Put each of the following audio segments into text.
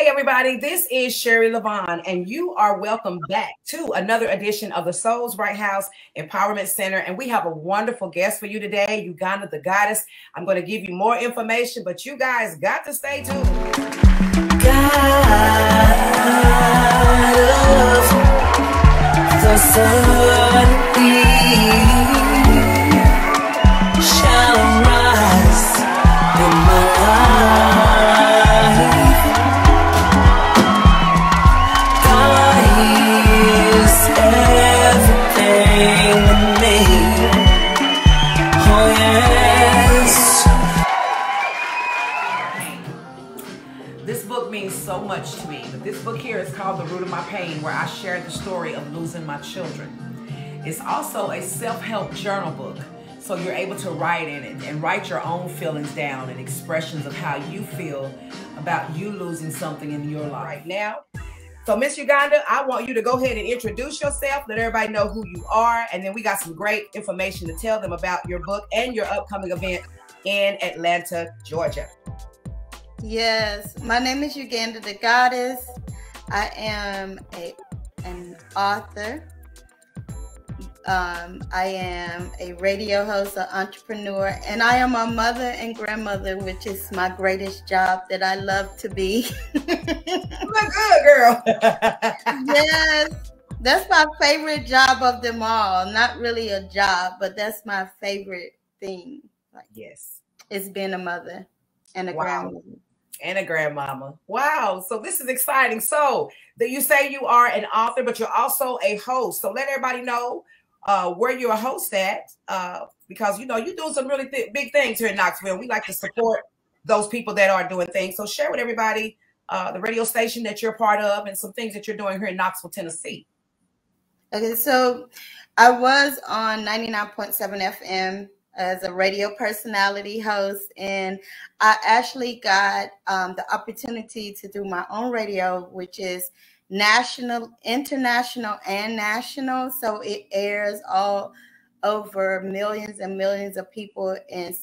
Hey everybody, this is Sherry Levon, and you are welcome back to another edition of the Souls Right House Empowerment Center. And we have a wonderful guest for you today, Uganda the Goddess. I'm going to give you more information, but you guys got to stay tuned. The sun shall rise in my life. God is everything in me. Oh yes. This book means so much to me, but this book here is called The Root of My Pain, where I share the story of losing my children. It's also a self-help journal book, so you're able to write in it and write your own feelings down and expressions of how you feel about you losing something in your life right now. So Miss Uganda, I want you to go ahead and introduce yourself, let everybody know who you are, and then we got some great information to tell them about your book and your upcoming event in Atlanta, Georgia. Yes, my name is Uganda the Goddess. I am an author. I am a radio host, an entrepreneur, and I am a mother and grandmother, which is my greatest job that I love to be. Look good, girl. Yes, that's my favorite job of them all. Not really a job, but that's my favorite thing. Like, yes, it's being a mother and a grandmother. And a grandmama. Wow. So this is exciting. So that you say you are an author, but you're also a host. So let everybody know where you're a host at, because, you know, you're doing some really big things here in Knoxville. We like to support those people that are doing things. So share with everybody the radio station that you're part of and some things that you're doing here in Knoxville, Tennessee. Okay, so I was on 99.7 FM as a radio personality host, and I actually got the opportunity to do my own radio, which is national, international, and national. So it airs all over millions and millions of people in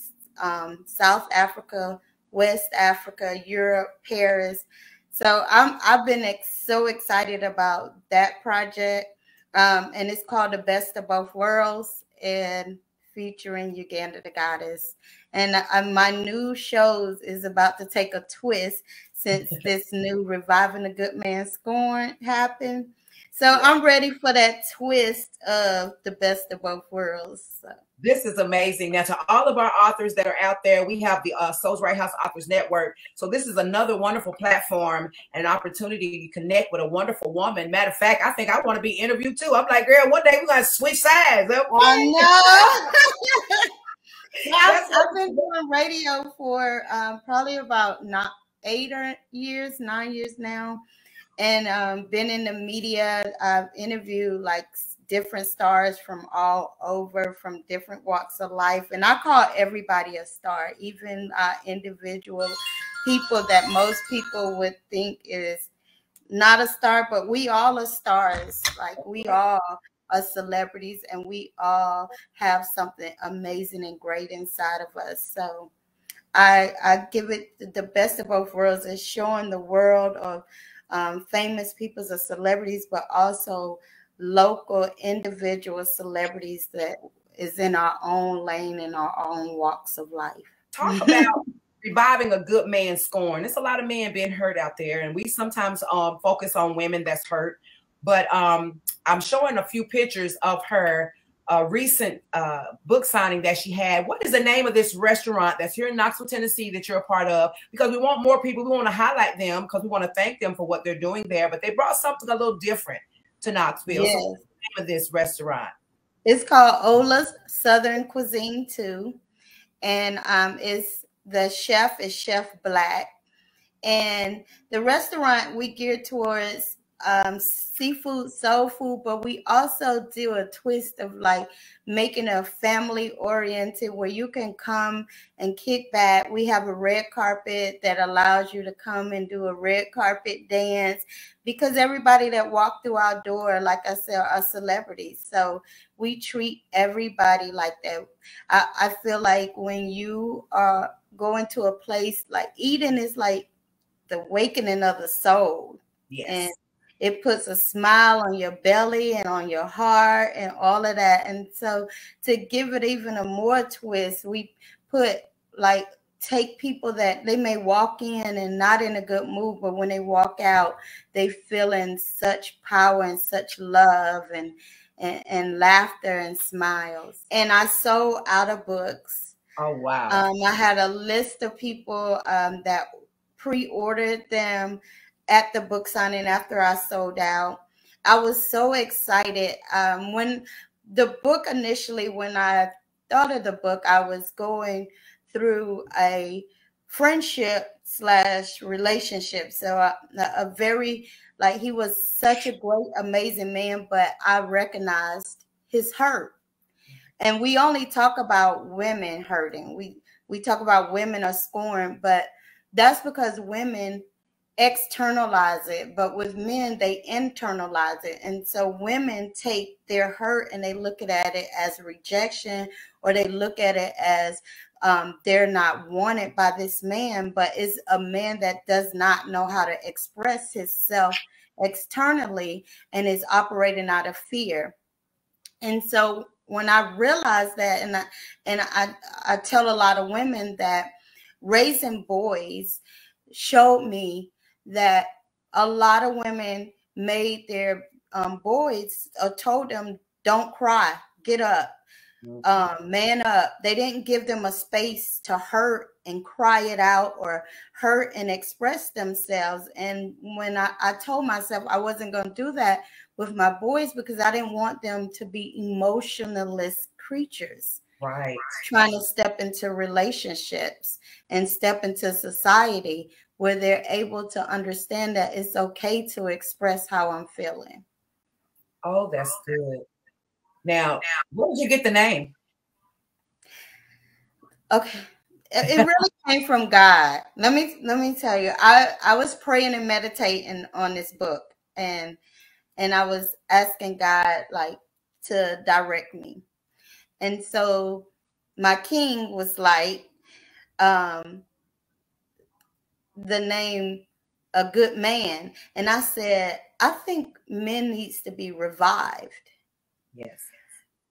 South Africa, West Africa, Europe, Paris. So I've been so excited about that project, and it's called The Best of Both Worlds, and featuring Uganda the Goddess. And my new shows is about to take a twist since this new Reviving a Good Man Scorn happened. So I'm ready for that twist of The Best of Both Worlds. So this is amazing. Now, to all of our authors that are out there, we have the Souls Right House Authors Network. So this is another wonderful platform and an opportunity to connect with a wonderful woman. Matter of fact, I think I want to be interviewed too. I'm like, girl, one day we're going to switch sides. Okay? I know. I've been doing radio for probably about 9 years now, and been in the media. I've interviewed like different stars from all over, from different walks of life, and I call everybody a star, even individual people that most people would think is not a star, but we all are stars. Like, we all are celebrities, and we all have something amazing and great inside of us. So I give it the best of both worlds, is showing the world of famous people as celebrities, but also local individual celebrities that is in our own lane, in our own walks of life. Talk about reviving a good man's scorn. There's a lot of men being hurt out there, and we sometimes focus on women that's hurt. But I'm showing a few pictures of her recent book signing that she had. What is the name of this restaurant that's here in Knoxville, Tennessee, that you're a part of? Because we want more people. We want to highlight them because we want to thank them for what they're doing there. But they brought something a little different to Knoxville. Yes. So what's the name of this restaurant? It's called Ola's Southern Cuisine too, and the chef is Chef Black, and the restaurant we geared towards seafood, soul food, but we also do a twist of like making a family oriented where you can come and kick back. We have a red carpet that allows you to come and do a red carpet dance, because everybody that walked through our door, like I said, are celebrities. So we treat everybody like that. I feel like when you are going to a place, like eating is like the awakening of the soul. Yes. And it puts a smile on your belly and on your heart and all of that. And so to give it even a more twist, we put like, take people that they may walk in and not in a good mood, but when they walk out, they feel in such power and such love and laughter and smiles. And I sold out of books. Oh, wow. I had a list of people that pre-ordered them at the book signing after I sold out. I was so excited. When the book initially, when I thought of the book, I was going through a friendship / relationship. So a very, like, he was such a great, amazing man, but I recognized his hurt. And we only talk about women hurting. We talk about women are scorned, but that's because women externalize it, but with men they internalize it. And so women take their hurt and they look at it as rejection, or they look at it as they're not wanted by this man, but it's a man that does not know how to express himself externally and is operating out of fear. And so when I realized that, and I tell a lot of women that raising boys showed me that a lot of women made their boys, told them, don't cry, get up, man up. They didn't give them a space to hurt and cry it out, or hurt and express themselves. And when I told myself I wasn't going to do that with my boys, because I didn't want them to be emotionless creatures, right, trying to step into relationships and step into society where they're able to understand that it's okay to express how I'm feeling. Oh, that's good. Now, where did you get the name? Okay. It really came from God. Let me tell you. I was praying and meditating on this book, and I was asking God, like, to direct me. And so my king was like, the name A Good Man. And I said, I think men needs to be revived. Yes.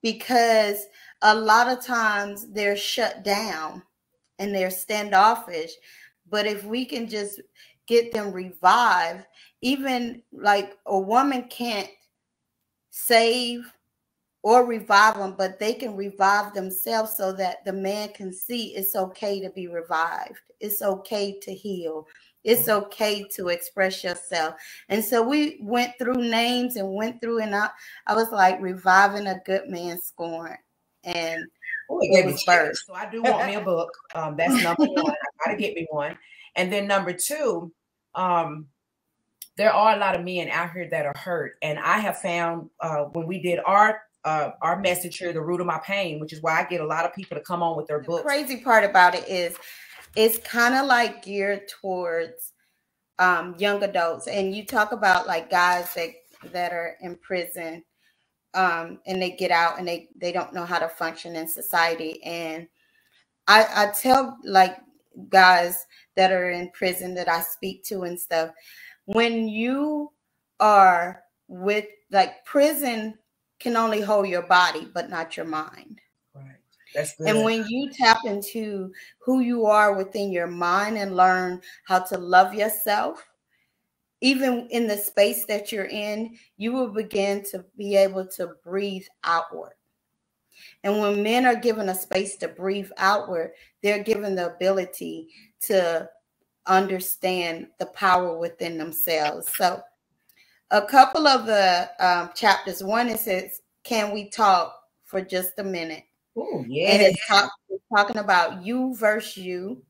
Because a lot of times they're shut down and they're standoffish. But if we can just get them revived, even like a woman can't save or revive them, but they can revive themselves so that the man can see it's okay to be revived. It's okay to heal. It's okay to express yourself. And so we went through names and went through, and I was like, reviving a good man scorned. And it was birth. So I do want me a book. That's number one. I gotta get me one. And then number two, there are a lot of men out here that are hurt. And I have found when we did our message here, The Root of My Pain, which is why I get a lot of people to come on with their books. The crazy part about it is it's kind of like geared towards young adults. And you talk about like guys that are in prison and they get out and they don't know how to function in society. And I tell like guys that are in prison that I speak to and stuff, when you are with, like, prison can only hold your body, but not your mind. Right. That's good. And when you tap into who you are within your mind and learn how to love yourself, even in the space that you're in, you will begin to be able to breathe outward. And when men are given a space to breathe outward, they're given the ability to understand the power within themselves. So a couple of the chapters, one, it says, can we talk for just a minute? Oh, yeah. And it's talking about you versus you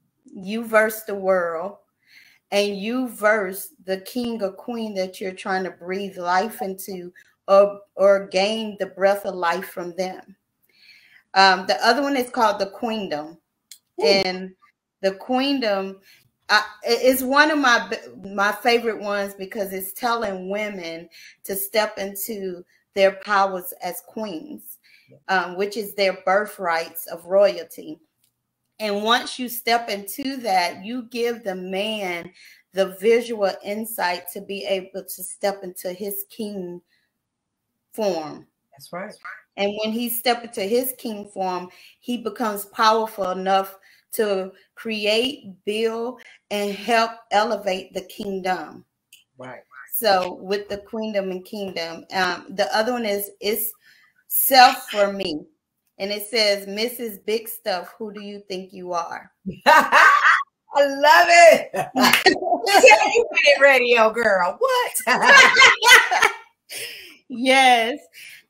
versus the world, and you versus the king or queen that you're trying to breathe life into, or gain the breath of life from them. The other one is called the queendom. Ooh. And the queendom is one of my favorite ones because it's telling women to step into their powers as queens, which is their birthrights of royalty. And once you step into that, you give the man the visual insight to be able to step into his king form. That's right. And when he steps into his king form, he becomes powerful enough to create, build, and help elevate the kingdom. Right. So with the queendom and kingdom, the other one is It's Self for Me. And it says, Mrs. Big Stuff, who do you think you are? I love it. Yeah, you made radio, girl. What? Yes.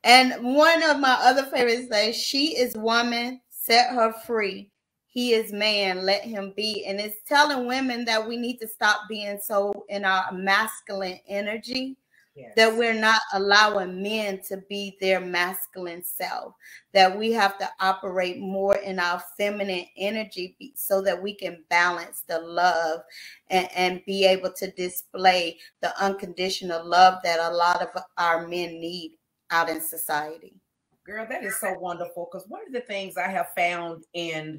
And one of my other favorites says, she is woman, set her free. He is man, let him be. And it's telling women that we need to stop being so in our masculine energy. Yes. That we're not allowing men to be their masculine self, that we have to operate more in our feminine energy so that we can balance the love and be able to display the unconditional love that a lot of our men need out in society. Girl, that is so wonderful, because one of the things I have found in,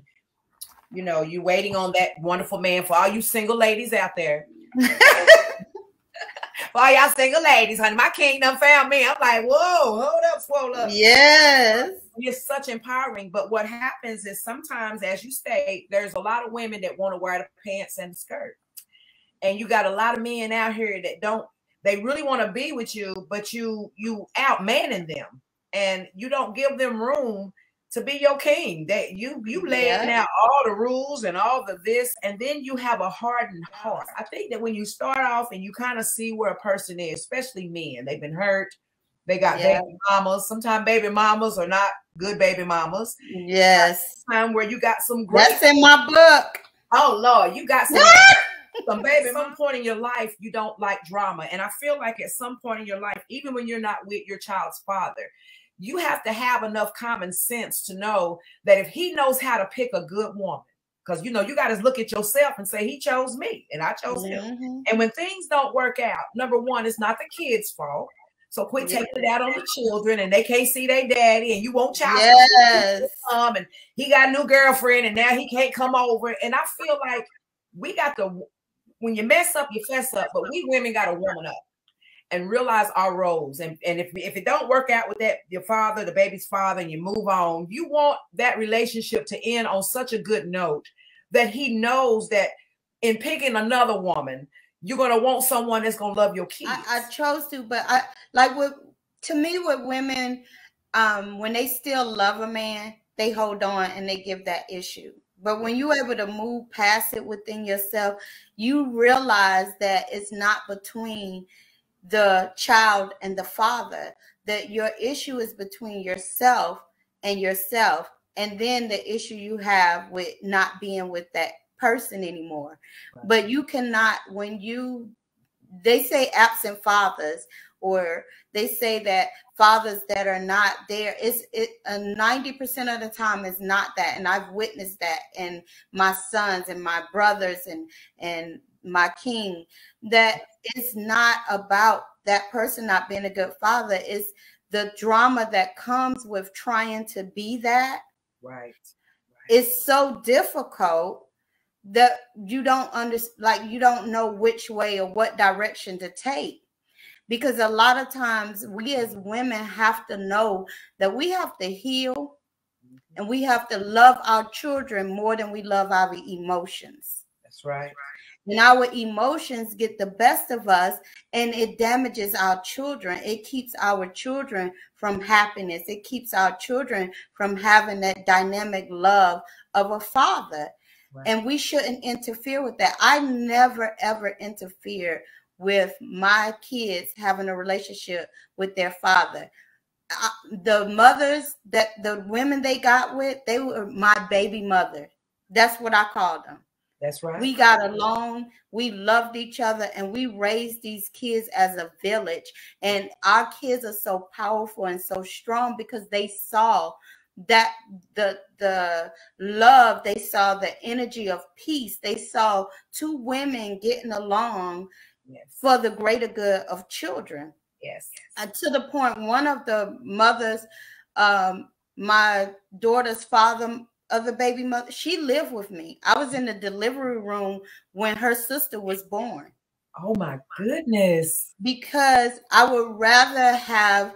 you waiting on that wonderful man, for all you single ladies out there. For all y'all single ladies, honey, my king done found me. I'm like, whoa, hold up, swole up. Yes. It's such empowering. But what happens is sometimes, as you state, there's a lot of women that want to wear the pants and the skirt. And you got a lot of men out here that they really want to be with you, but you outmanning them. And you don't give them room to be your king. That you laying out all the rules and all the this, and then you have a hardened heart. I think that when you start off and you kind of see where a person is, especially men, they've been hurt, they got baby mamas. Sometimes baby mamas are not good baby mamas. Yes. Time where you got some great. That's in my book. Oh Lord, you got some baby. At some point in your life, you don't like drama, and I feel like at some point in your life, even when you're not with your child's father, you have to have enough common sense to know that if he knows how to pick a good woman, because you got to look at yourself and say, he chose me and I chose him. And when things don't work out, number one, it's not the kid's fault. So quit taking it out on the children, and they can't see their daddy, and you won't child support, and he got a new girlfriend and now he can't come over. And I feel like we got when you mess up, you fess up, but we women got to woman up and realize our roles. And if it don't work out with your father, the baby's father, and you move on, you want that relationship to end on such a good note that he knows that in picking another woman, you're going to want someone that's going to love your kids. I chose to, but to me with women, when they still love a man, they hold on and they give that issue. But when you're able to move past it within yourself, you realize that it's not between the child and the father, that your issue is between yourself, and then the issue you have with not being with that person anymore. Right. But you cannot, they say absent fathers, or they say that fathers that are not there, 90% of the time is not that. And I've witnessed that in my sons and my brothers and my king, that it's not about that person not being a good father. It's the drama that comes with trying to be that. Right. It's so difficult that you don't understand, you don't know which way or what direction to take. Because a lot of times we as women have to know that we have to heal, and we have to love our children more than we love our emotions. That's right. And our emotions get the best of us, and it damages our children. It keeps our children from happiness. It keeps our children from having that dynamic love of a father. Right. And we shouldn't interfere with that. I never, ever interfere with my kids having a relationship with their father. The mothers, the women they got with, they were my baby mother. That's what I called them. That's right. We got along, we loved each other, and we raised these kids as a village. And our kids are so powerful and so strong because they saw that the love, they saw the energy of peace. They saw two women getting along for the greater good of children. Yes. And to the point, one of the mothers, my daughter's father, of the baby mother, she lived with me. I was in the delivery room when her sister was born. Oh my goodness. Because I would rather have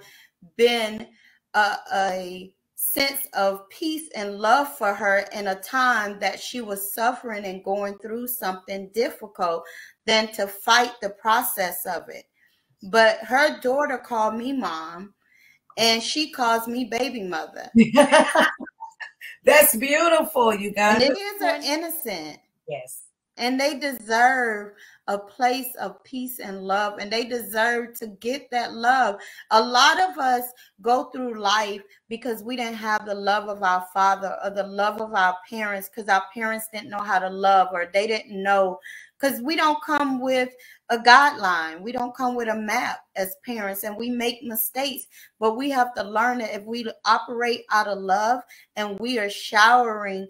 been a sense of peace and love for her in a time that she was suffering and going through something difficult than to fight the process of it. But her daughter called me mom, and she calls me baby mother. That's beautiful, Uganda. And the kids are innocent. Yes. And they deserve a place of peace and love, and they deserve to get that love. A lot of us go through life because we didn't have the love of our father or the love of our parents, because our parents didn't know how to love, or they didn't know, because we don't come with a guideline. We don't come with a map as parents, and we make mistakes. But we have to learn that if we operate out of love and we are showering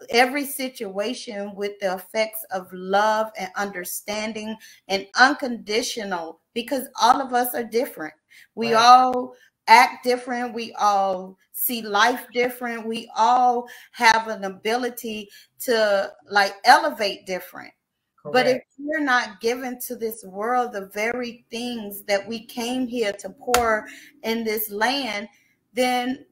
every situation with the effects of love and understanding and unconditional, because all of us are different. We all act different. We all see life different. We all have an ability to like elevate different. Correct. But if we're not given to this world the very things that we came here to pour in this land, then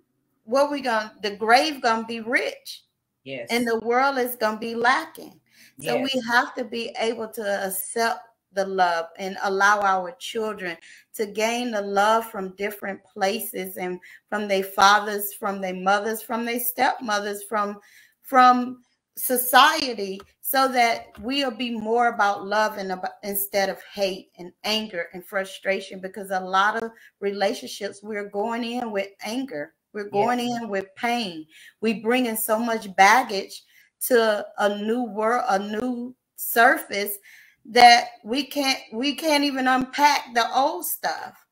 what we gonna, the grave gonna be rich. Yes. And the world is going to be lacking. So yes, we have to be able to accept the love and allow our children to gain the love from different places, and from their fathers, from their mothers, from their stepmothers, from society, so that we'll be more about love and instead of hate and anger and frustration. Because a lot of relationships, we're going in with anger. We're going in with pain. We bring in so much baggage to a new world, a new surface, that we can't even unpack the old stuff.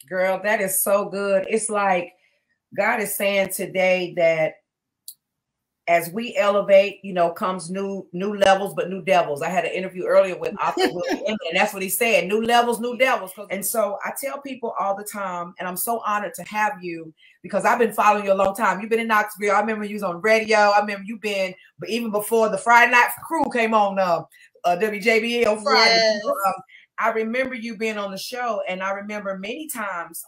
Girl, that is so good. It's like God is saying today that as we elevate, you know, comes new levels, but new devils. I had an interview earlier with author Willie Emmett, and that's what he said: new levels, new devils. And so I tell people all the time, and I'm so honored to have you, because I've been following you a long time. You've been in Knoxville. I remember you was on radio. I remember you been, but even before the Friday Night Crew came on WJBL on Friday. Yes. I remember you being on the show, and I remember many times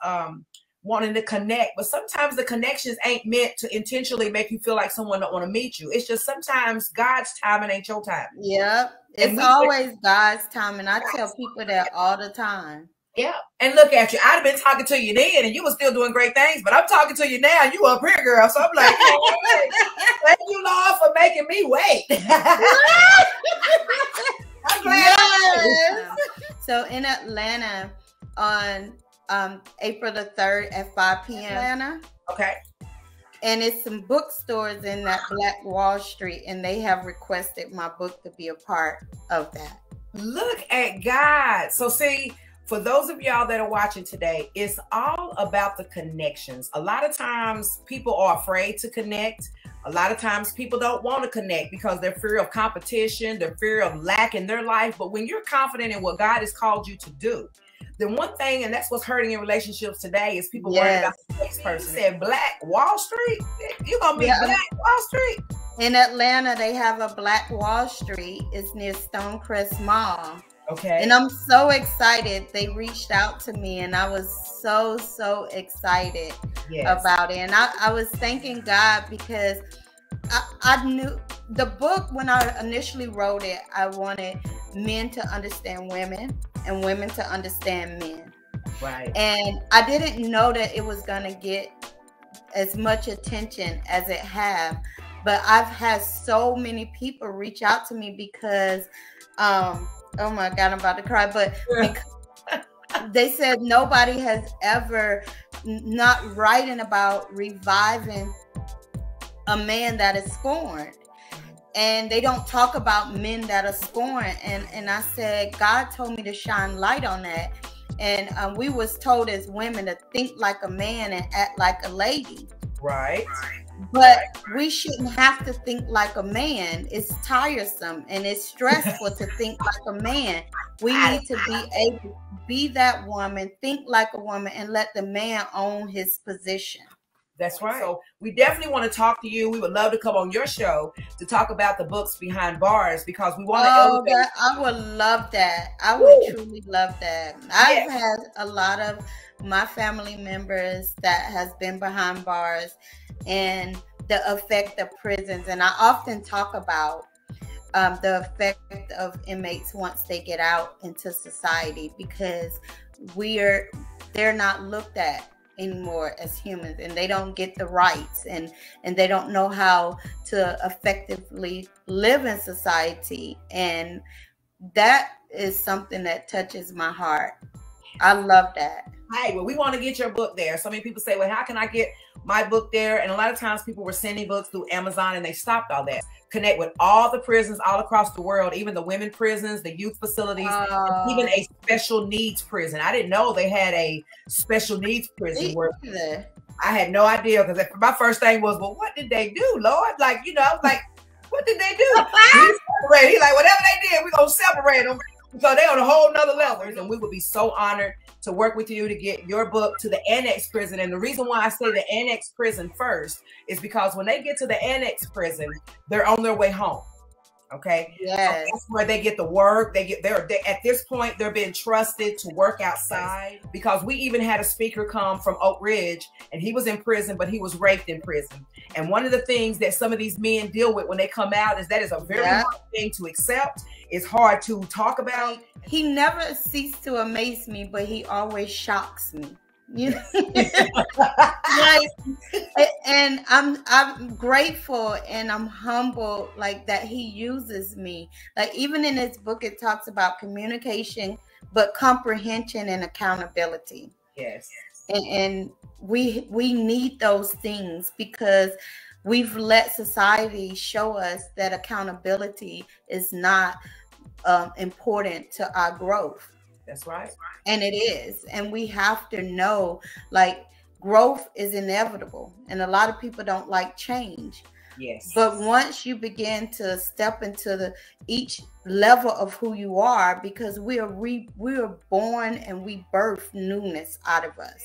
wanting to connect, but sometimes the connections ain't meant to intentionally make you feel like someone don't want to meet you. It's just sometimes God's timing ain't your time. Yep. It's always God's time, and I tell people that all the time. Yeah. And look at you. I'd have been talking to you then, and you were still doing great things, but I'm talking to you now, and you up here, girl. So I'm like, hey, thank you, Lord, for making me wait. I'm glad. Yes. So in Atlanta on April the 3rd at 5 p.m. Atlanta. Okay. And it's some bookstores in that Black Wall Street, and they have requested my book to be a part of that. Look at God. So see, for those of y'all that are watching today, it's all about the connections. A lot of times people are afraid to connect. A lot of times people don't want to connect because they're fear of competition, they're fear of lack in their life. But when you're confident in what God has called you to do, then one thing, and that's what's hurting in relationships today, is people worrying about the next person. Said Black Wall Street? You're going to be Black Wall Street? In Atlanta, they have a Black Wall Street. It's near Stonecrest Mall. Okay. And I'm so excited. They reached out to me, and I was so excited about it. And I was thanking God, because I knew the book, when I initially wrote it, I wanted men to understand women and women to understand men. Right. And I didn't know that it was going to get as much attention as it have. But I've had so many people reach out to me because, oh my God, I'm about to cry. But they said nobody has ever not writing about reviving a man that is scorned. And they don't talk about men that are scorned. And I said, God told me to shine light on that. And we was told as women to think like a man and act like a lady. Right. But we shouldn't have to think like a man. It's tiresome and it's stressful to think like a man. We need to be able to be that woman, think like a woman, and let the man own his position. That's right. So we definitely want to talk to you. We would love to come on your show to talk about the books behind bars, because we want to elevate. I would love that. I would truly love that. I've had a lot of my family members that has been behind bars and the effect of prisons. And I often talk about the effect of inmates once they get out into society, because they're not looked at anymore as humans, and they don't get the rights, and they don't know how to effectively live in society. And that is something that touches my heart. I love that. Hey, well, we want to get your book there. So many people say, well, how can I get my book there? And a lot of times people were sending books through Amazon, and they stopped all that. Connect with all the prisons all across the world, even the women prisons, the youth facilities, and even a special needs prison. I didn't know they had a special needs prison where I had no idea, because my first thing was, well, what did they do, Lord? Like, you know, I was like, what did they do? He's like, whatever they did, we're going to separate them. So they're on a whole nother level. And we would be so honored to work with you to get your book to the annex prison. And the reason why I say the annex prison first is because when they get to the annex prison, they're on their way home. Okay. Yes. So that's where they get the work. They're at this point, they're being trusted to work outside, because we even had a speaker come from Oak Ridge, and he was in prison, but he was raped in prison. And one of the things that some of these men deal with when they come out is that is a very hard thing to accept. It's hard to talk about. He never ceased to amaze me, but he always shocks me. You know? And I'm grateful and I'm humble, like, that he uses me. Like, even in his book, it talks about communication, but comprehension and accountability. Yes. And we need those things, because we've let society show us that accountability is not important to our growth. That's right. And it is. And we have to know, like, growth is inevitable. And a lot of people don't like change. Yes. But once you begin to step into each level of who you are, because we are born and we birth newness out of us.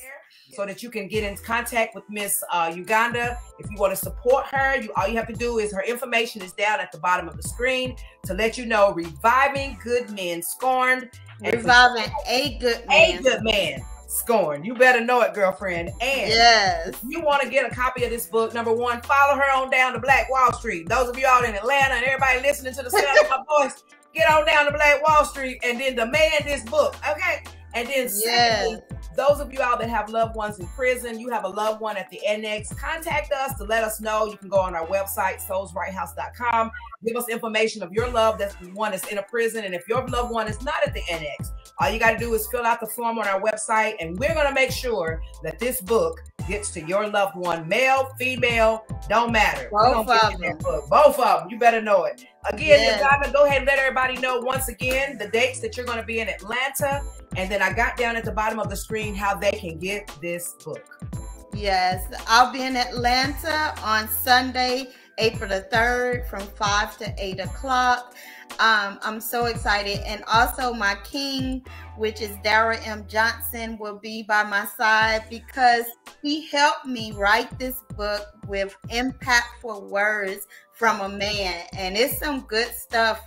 So that you can get in contact with Miss Uganda. If you want to support her, all you have to do is, her information is down at the bottom of the screen to let you know. Reviving Good Men Scorned. Reviving a Good Man. A Good Man Scorned. You better know it, girlfriend. And if you want to get a copy of this book, number one, follow her on down to Black Wall Street. Those of you out in Atlanta and everybody listening to the sound of my voice, get on down to Black Wall Street and then demand this book, okay? And then secondly, those of you out that have loved ones in prison, you have a loved one at the annex, contact us to let us know. You can go on our website, soulsrighthouse.com. Give us information of your loved one that's in a prison. And if your loved one is not at the annex, all you got to do is fill out the form on our website, and we're going to make sure that this book gets to your loved one, male, female, don't matter. Both of them. Both of them. You better know it. Again, Uganda, go ahead and let everybody know once again the dates that you're going to be in Atlanta. And then I got down at the bottom of the screen how they can get this book. Yes, I'll be in Atlanta on Sunday, April the 3rd from 5 to 8 o'clock. I'm so excited. And also my king, which is Dara M. Johnson, will be by my side, because he helped me write this book with impactful words from a man. And it's some good stuff,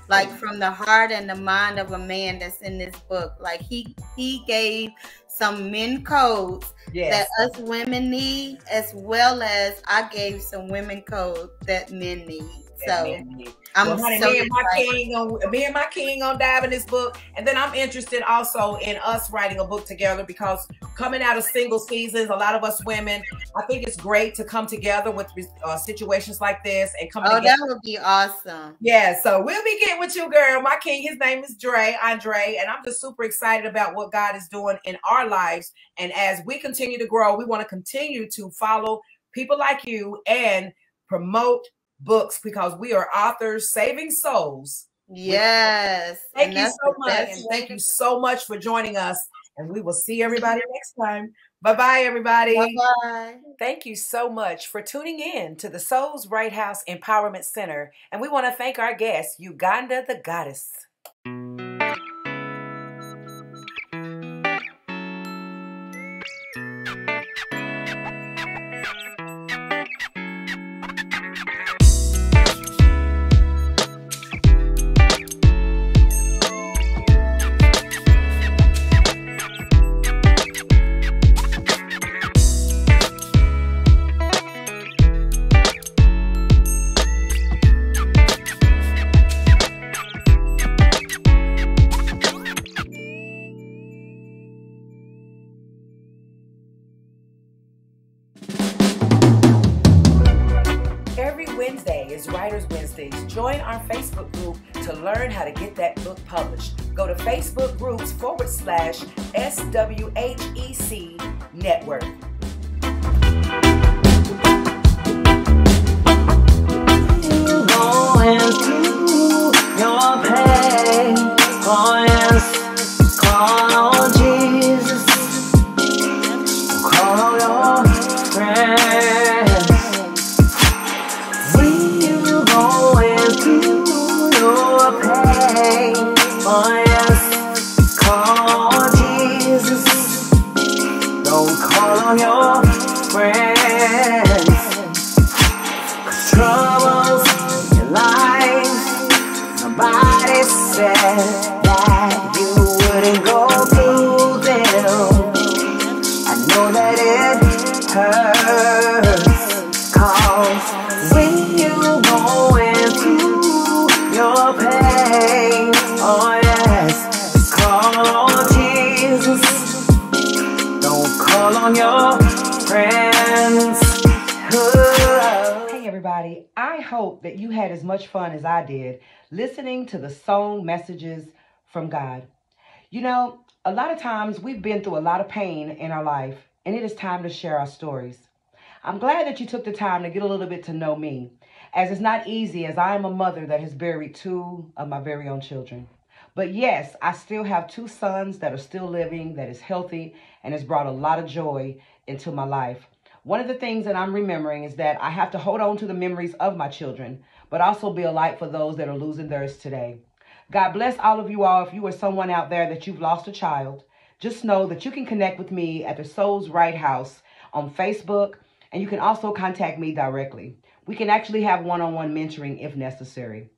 like from the heart and the mind of a man, that's in this book. Like he gave some men codes that us women need, as well as I gave some women codes that men need. So I'm honey, so me and my king gonna dive in this book. And then I'm interested also in us writing a book together, because coming out of single seasons, a lot of us women, I think it's great to come together with situations like this and come together. That would be awesome. Yeah, so we'll be getting with you, girl. My king, his name is Andre, and I'm just super excited about what God is doing in our lives. And as we continue to grow, we want to continue to follow people like you and promote books, because we are authors saving souls. Yes. Thank you so much. And thank you so much for joining us. And we will see everybody next time. Bye-bye, everybody. Bye-bye. Thank you so much for tuning in to the Souls Right House Empowerment Center. And we want to thank our guest, Uganda the Goddess. Wednesdays. Join our Facebook group to learn how to get that book published. Go to Facebook groups /SWHEC Network. Going through your pain, oh yes, call on Jesus, call on your friends. When you're going through your pain, oh yes, call on Jesus, don't call on your friends. Troubles in life, nobody said that you wouldn't go through them. I know that it hurts, 'cause when you're going through your pain, oh yes, call on Jesus, don't call on your friends. Hey everybody, I hope that you had as much fun as I did listening to the song messages from God. You know, a lot of times we've been through a lot of pain in our life, and it is time to share our stories. I'm glad that you took the time to get a little bit to know me, as it's not easy, as I am a mother that has buried 2 of my very own children. But yes, I still have 2 sons that are still living, that is healthy, and has brought a lot of joy into my life. One of the things that I'm remembering is that I have to hold on to the memories of my children, but also be a light for those that are losing theirs today. God bless all of you all. If you are someone out there that you've lost a child, just know that you can connect with me at the Souls Right House on Facebook, and you can also contact me directly. We can actually have one-on-one mentoring if necessary.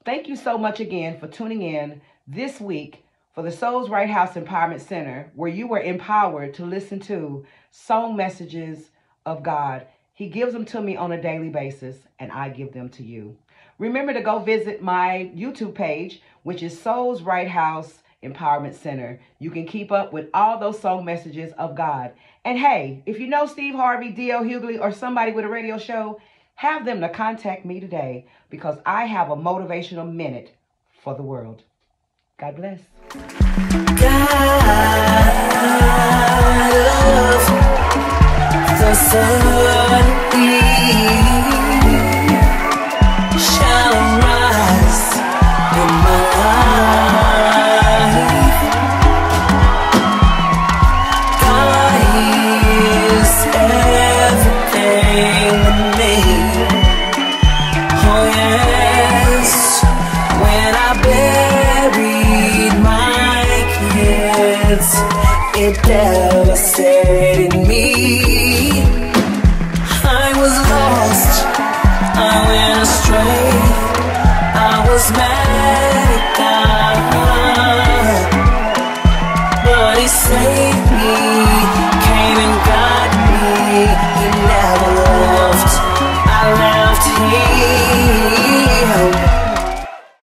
Thank you so much again for tuning in this week for the Souls Right House Empowerment Center, where you were empowered to listen to song messages of God. He gives them to me on a daily basis, and I give them to you. Remember to go visit my YouTube page, which is Souls Right House Empowerment Center. You can keep up with all those song messages of God. And hey, if you know Steve Harvey, D.L. Hughley, or somebody with a radio show, have them to contact me today, because I have a motivational minute for the world. God bless. The sun shall rise in my life. God is everything to me. Oh yes, when I buried my kids, it devastated